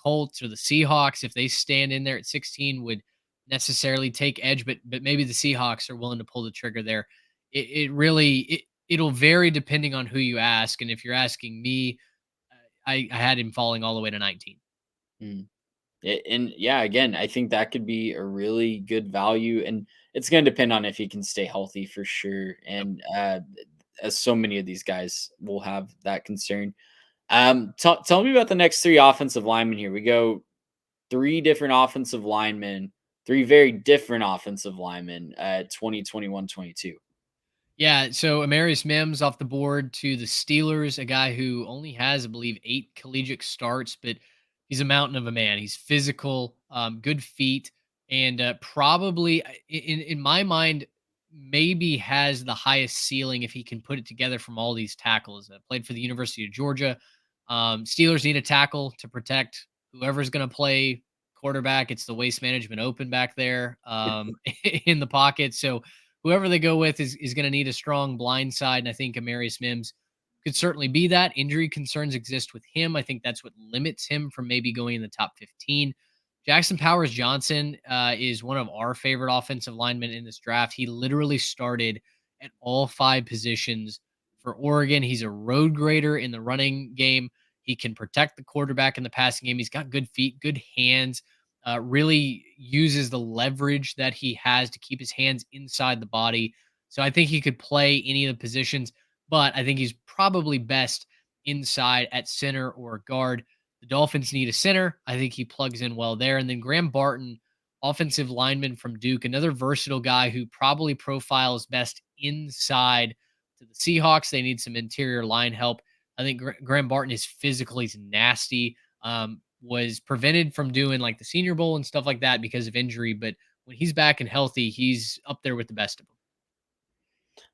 Colts or the Seahawks, if they stand in there at 16, would necessarily take edge, but maybe the Seahawks are willing to pull the trigger there. It'll vary depending on who you ask. And if you're asking me, I had him falling all the way to 19. And yeah, again, I think that could be a really good value, and it's going to depend on if he can stay healthy for sure. And as so many of these guys will have that concern. Tell me about the next three offensive linemen here. We go three different offensive linemen, three very different offensive linemen at 2021-22. Yeah, so Amarius Mims off the board to the Steelers, a guy who only has, I believe, 8 collegiate starts, but he's a mountain of a man. He's physical, good feet, and probably, in my mind, maybe has the highest ceiling if he can put it together from all these tackles. Played for the University of Georgia. Steelers need a tackle to protect whoever's going to play quarterback. It's the Waste Management Open back there in the pocket. So whoever they go with is going to need a strong blind side. And I think Amarius Mims could certainly be that. Injury concerns exist with him. I think that's what limits him from maybe going in the top 15. Jackson Powers Johnson is one of our favorite offensive linemen in this draft. He literally started at all 5 positions for Oregon. He's a road grader in the running game. He can protect the quarterback in the passing game. He's got good feet, good hands, really uses the leverage that he has to keep his hands inside the body. So I think he could play any of the positions, but I think he's probably best inside at center or guard. The Dolphins need a center. I think he plugs in well there. And then Graham Barton, offensive lineman from Duke, another versatile guy who probably profiles best inside to the Seahawks. They need some interior line help. I think Graham Barton is physically nasty. Was prevented from doing like the Senior Bowl and stuff like that because of injury. But when he's back and healthy, he's up there with the best of them.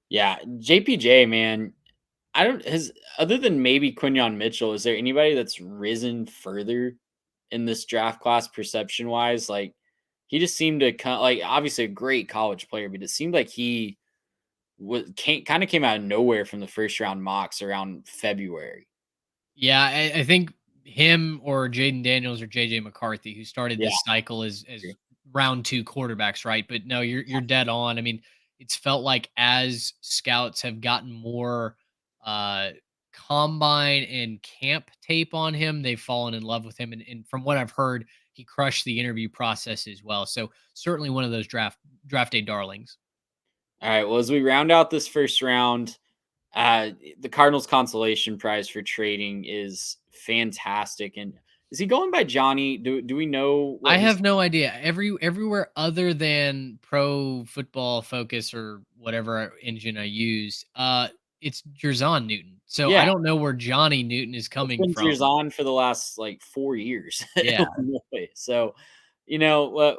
Yeah, JPJ, man. Other than maybe Quinyon Mitchell, is there anybody that's risen further in this draft class perception wise? Like, he just seemed to obviously a great college player, but it seemed like he kind of came out of nowhere from the first round mocks around February. Yeah, I think him or Jaden Daniels or JJ McCarthy, who started this cycle as round 2 quarterbacks, right? But no, you're dead on. I mean, it's felt like as scouts have gotten more combine and camp tape on him, they've fallen in love with him. And from what I've heard, he crushed the interview process as well. So certainly one of those draft day darlings. All right. Well, as we round out this first round, the Cardinals consolation prize for trading is fantastic. And is he going by Johnny? Do we know I what his? have no idea. Everywhere other than Pro Football Focus or whatever engine I use, it's Jerzon Newton. So I Yeah, don't know where Johnny Newton is it's coming been from. Zerzan for the last like 4 years at Yeah. Illinois. So, you know what,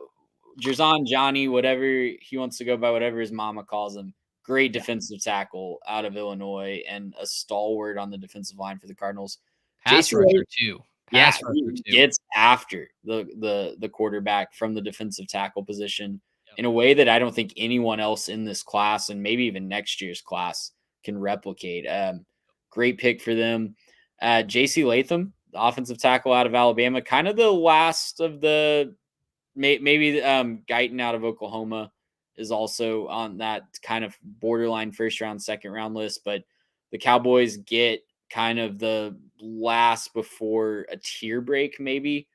Jerzon Johnny, whatever he wants to go by, whatever his mama calls him. Great Yeah. defensive tackle out of Illinois and a stalwart on the defensive line for the Cardinals. Pass JC rusher too. Yeah, Pass rusher he too. gets after the quarterback from the defensive tackle position Yep. in a way that I don't think anyone else in this class and maybe even next year's class can replicate. Great pick for them. JC Latham, the offensive tackle out of Alabama, kind of the last of the maybe Guyton out of Oklahoma is also on that kind of borderline first round, second round list, but the Cowboys get kind of the last before a tier break, maybe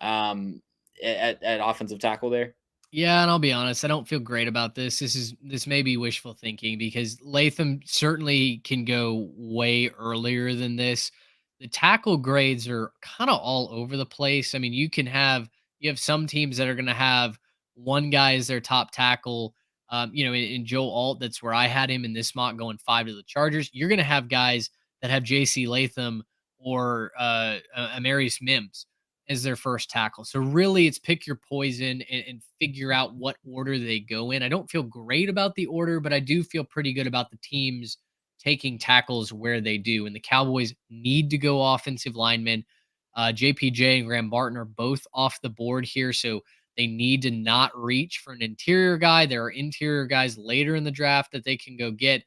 um, at offensive tackle there. Yeah, and I'll be honest, I don't feel great about this. This may be wishful thinking because Latham certainly can go way earlier than this. The tackle grades are kind of all over the place. I mean, you have some teams that are going to have one guy as their top tackle. In Joe Alt, that's where I had him in this mock going 5 to the Chargers. You're going to have guys that have J.C. Latham or Amarius Mims as their first tackle. So really it's pick your poison and figure out what order they go in. I don't feel great about the order, but I do feel pretty good about the teams taking tackles where they do. And the Cowboys need to go offensive linemen. JPJ and Graham Barton are both off the board here. So they need to not reach for an interior guy. There are interior guys later in the draft that they can go get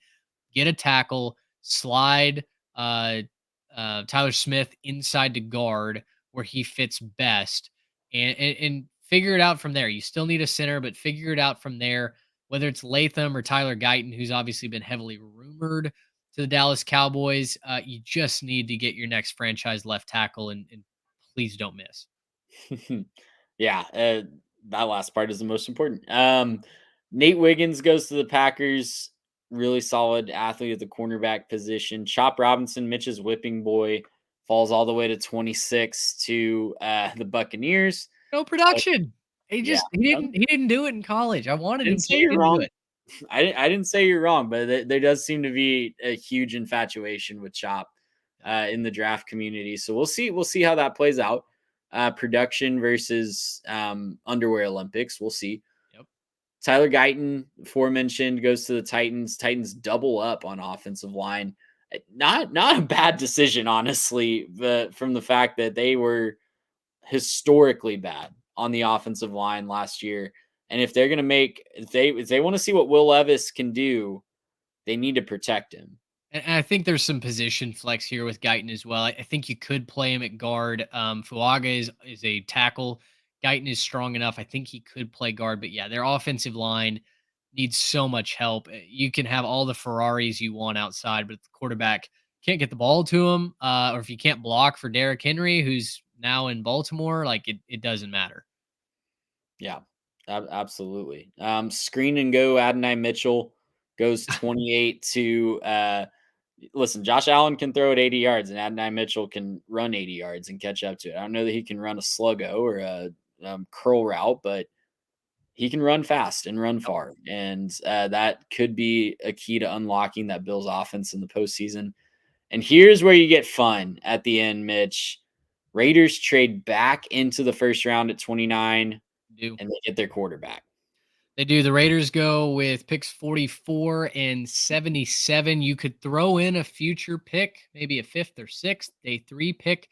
a tackle, slide Tyler Smith inside to guard where he fits best, and figure it out from there. You still need a center, but figure it out from there. Whether it's Latham or Tyler Guyton, who's obviously been heavily rumored to the Dallas Cowboys, you just need to get your next franchise left tackle, and please don't miss. Yeah, that last part is the most important. Nate Wiggins goes to the Packers. Really solid athlete at the cornerback position. Chop Robinson, Mitch's whipping boy, falls all the way to 26 to the Buccaneers. No production. Yeah, He didn't do it in college. I I wanted him didn't to. say He you're didn't do wrong. it. I didn't say you're wrong, but there does seem to be a huge infatuation with Chop in the draft community. So we'll see how that plays out. Production versus underwear Olympics. We'll see. Yep. Tyler Guyton, aforementioned, goes to the Titans. Titans double up on offensive line. Not a bad decision, honestly, from the fact that they were historically bad on the offensive line last year. And if they're gonna if they want to see what Will Levis can do, they need to protect him. And I think there's some position flex here with Guyton as well. I think you could play him at guard. Fuaga is a tackle. Guyton is strong enough. I think he could play guard. But yeah, their offensive line needs so much help. You can have all the Ferraris you want outside, but if the quarterback can't get the ball to him, or if you can't block for Derrick Henry, who's now in Baltimore, like it doesn't matter. Yeah, absolutely. Screen and go. Adonai Mitchell goes 28 to listen, Josh Allen can throw it 80 yards, and Adonai Mitchell can run 80 yards and catch up to it. I don't know that he can run a sluggo or a curl route, but he can run fast and run far. And that could be a key to unlocking that Bills offense in the postseason. And here's where you get fun at the end, Mitch. Raiders trade back into the first round at 29, and they get their quarterback. They do. The Raiders go with picks 44 and 77. You could throw in a future pick, maybe a fifth or sixth, day 3 pick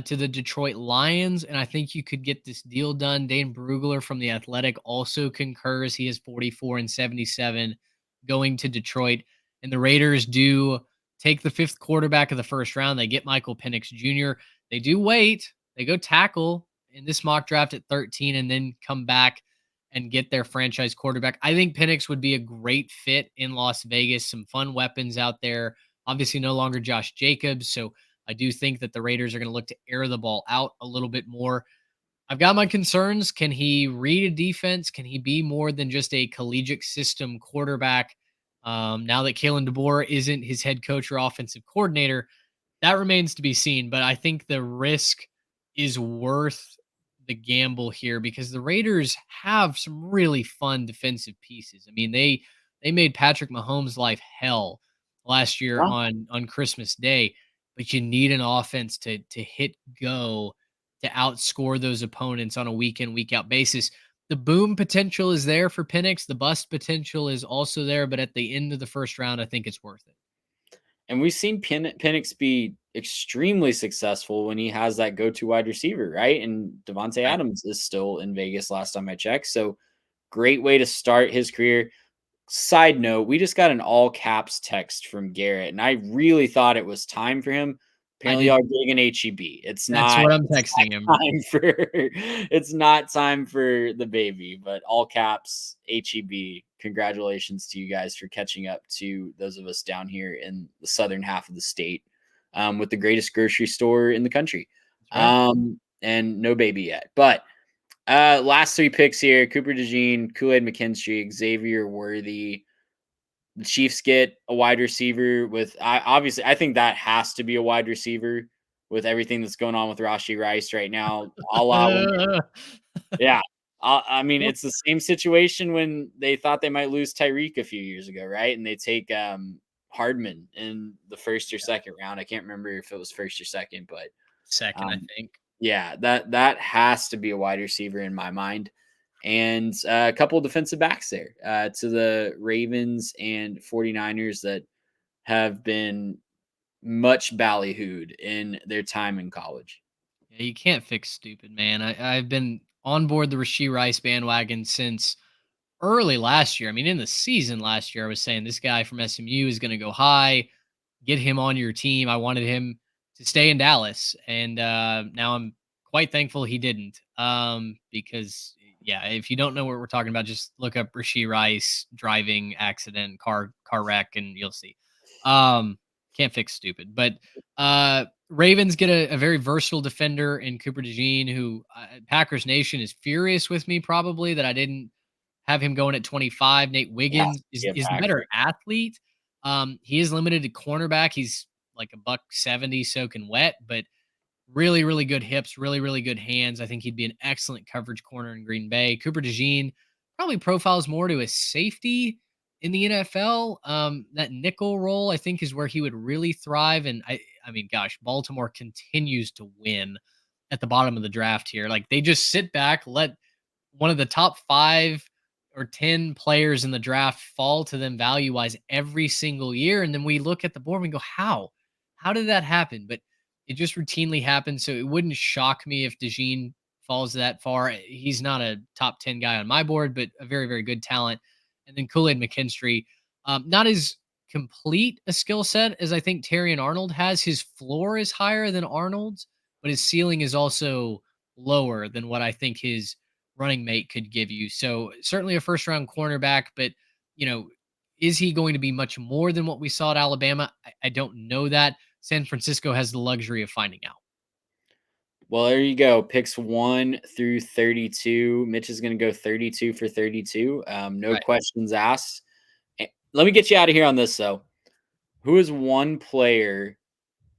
to the Detroit Lions. And I think you could get this deal done. Dane Brugler from The Athletic also concurs. He has 44 and 77 going to Detroit. And the Raiders do take the 5th quarterback of the first round. They get Michael Penix Jr. They do wait. They go tackle in this mock draft at 13 and then come back and get their franchise quarterback. I think Penix would be a great fit in Las Vegas. Some fun weapons out there. Obviously, no longer Josh Jacobs. So I do think that the Raiders are going to look to air the ball out a little bit more. I've got my concerns. Can he read a defense? Can he be more than just a collegiate system quarterback? Now that Kalen DeBoer isn't his head coach or offensive coordinator, that remains to be seen. But I think the risk is worth the gamble here because the Raiders have some really fun defensive pieces. I mean, they made Patrick Mahomes' life hell last year Yeah. on Christmas Day, but you need an offense to hit go to outscore those opponents on a week in, week out basis. The boom potential is there for Penix. The bust potential is also there, but at the end of the first round, I think it's worth it. And we've seen Penix be extremely successful when he has that go-to wide receiver, right? And Devontae Right. Adams is still in Vegas last time I checked. So great way to start his career. Side note, we just got an all caps text from Garrett, and I really thought it was time for him. I Apparently, did. y'all digging HEB. That's what I'm texting him. Time for it's not time for the baby, but all caps HEB. Congratulations to you guys for catching up to those of us down here in the southern half of the state, with the greatest grocery store in the country. That's right. And no baby yet, but last three picks here: Cooper DeJean, Kool-Aid McKinstry, Xavier Worthy. The Chiefs get a wide receiver with obviously I think that has to be a wide receiver with everything that's going on with Rashi Rice right now. Yeah. I mean, it's the same situation when they thought they might lose Tyreek a few years ago, right? And they take Hardman in the first or second round. I can't remember if it was first or second, but Second, I um, think. yeah, that has to be a wide receiver in my mind. And a couple of defensive backs there to the Ravens and 49ers that have been much ballyhooed in their time in college. Yeah, you can't fix stupid, man. I've been on board the Rasheed Rice bandwagon since early last year. I mean, in the season last year, I was saying this guy from SMU is going to go high. Get him on your team. I wanted him to stay in Dallas, and now I'm quite thankful he didn't. Because yeah, if you don't know what we're talking about, just look up Rasheed Rice driving accident, car wreck, and you'll see. Can't fix stupid, but Ravens get a very versatile defender in Cooper DeJean, who Packers Nation is furious with me probably that I didn't have him going at 25. Nate It has Wiggins to be a is the Packer. better athlete. He is limited to cornerback. He's like a buck 70 soaking wet, but really, really good hips, really, really good hands. I think he'd be an excellent coverage corner in Green Bay. Cooper DeJean probably profiles more to a safety in the NFL. That nickel role, I think, is where he would really thrive. And I mean, gosh, Baltimore continues to win at the bottom of the draft here. Like they just sit back, let one of the top 5 or 10 players in the draft fall to them value wise every single year. And then we look at the board and we go, how? How did that happen? But it just routinely happens. So it wouldn't shock me if DeJean falls that far. He's not a top 10 guy on my board, but a very, very good talent. And then Kool-Aid McKinstry, not as complete a skill set as I think Terry and Arnold has. His floor is higher than Arnold's, but his ceiling is also lower than what I think his running mate could give you. So certainly a first round cornerback, but you know, is he going to be much more than what we saw at Alabama? I don't know that. San Francisco has the luxury of finding out. Well, there you go. Picks 1 through 32. Mitch is going to go 32 for 32. No Right. questions asked. Let me get you out of here on this, though. Who is one player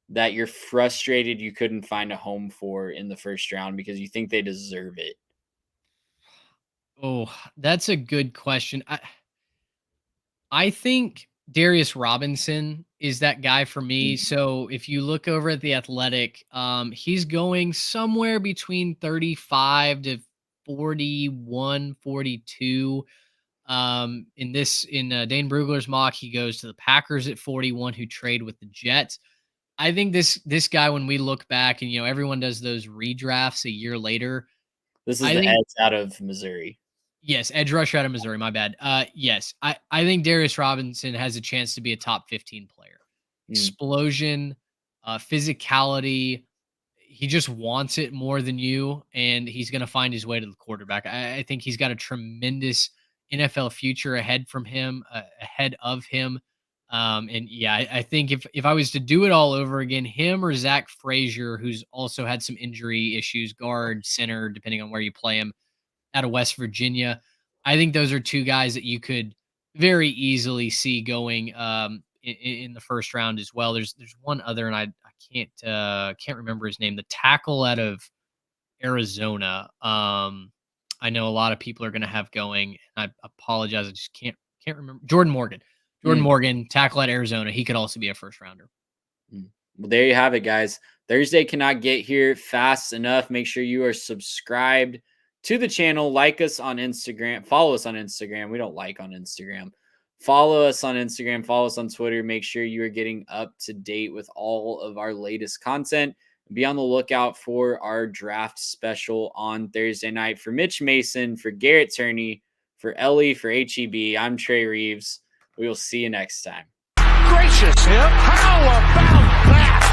that you're frustrated you couldn't find a home for in the first round because you think they deserve it? Oh, that's a good question. I think Darius Robinson is that guy for me. So if you look over at the Athletic, he's going somewhere between 35 to 41, 42. In Dane Brugler's mock, he goes to the Packers at 41, who trade with the Jets. I think this guy, when we look back and everyone does those redrafts a year later, This is I the think edge out of Missouri. yes, edge rusher out of Missouri. My bad. Yes, I think Darius Robinson has a chance to be a top 15 player. Mm. Explosion, physicality. He just wants it more than you, and he's going to find his way to the quarterback. I think he's got a tremendous NFL future ahead of him. And yeah, I think if I was to do it all over again, him or Zach Frazier, who's also had some injury issues, guard, center, depending on where you play him, out of West Virginia, I think those are two guys that you could very easily see going in the first round as well. There's one other, and I can't remember his name. The tackle out of Arizona. I know a lot of people are going to have going. I apologize, I just can't remember. Jordan Morgan. Morgan, tackle at Arizona. He could also be a first rounder. Well, there you have it, guys. Thursday cannot get here fast enough. Make sure you are subscribed to the channel. Like us on Instagram. Follow us on Instagram. We don't like on Instagram. Follow us on Instagram. Follow us on Twitter. Make sure you are getting up to date with all of our latest content. Be on the lookout for our draft special on Thursday night. For Mitch Mason, for Garrett Turney, for Ellie, for HEB, I'm Trey Reeves. We will see you next time. Gracious him. How about that?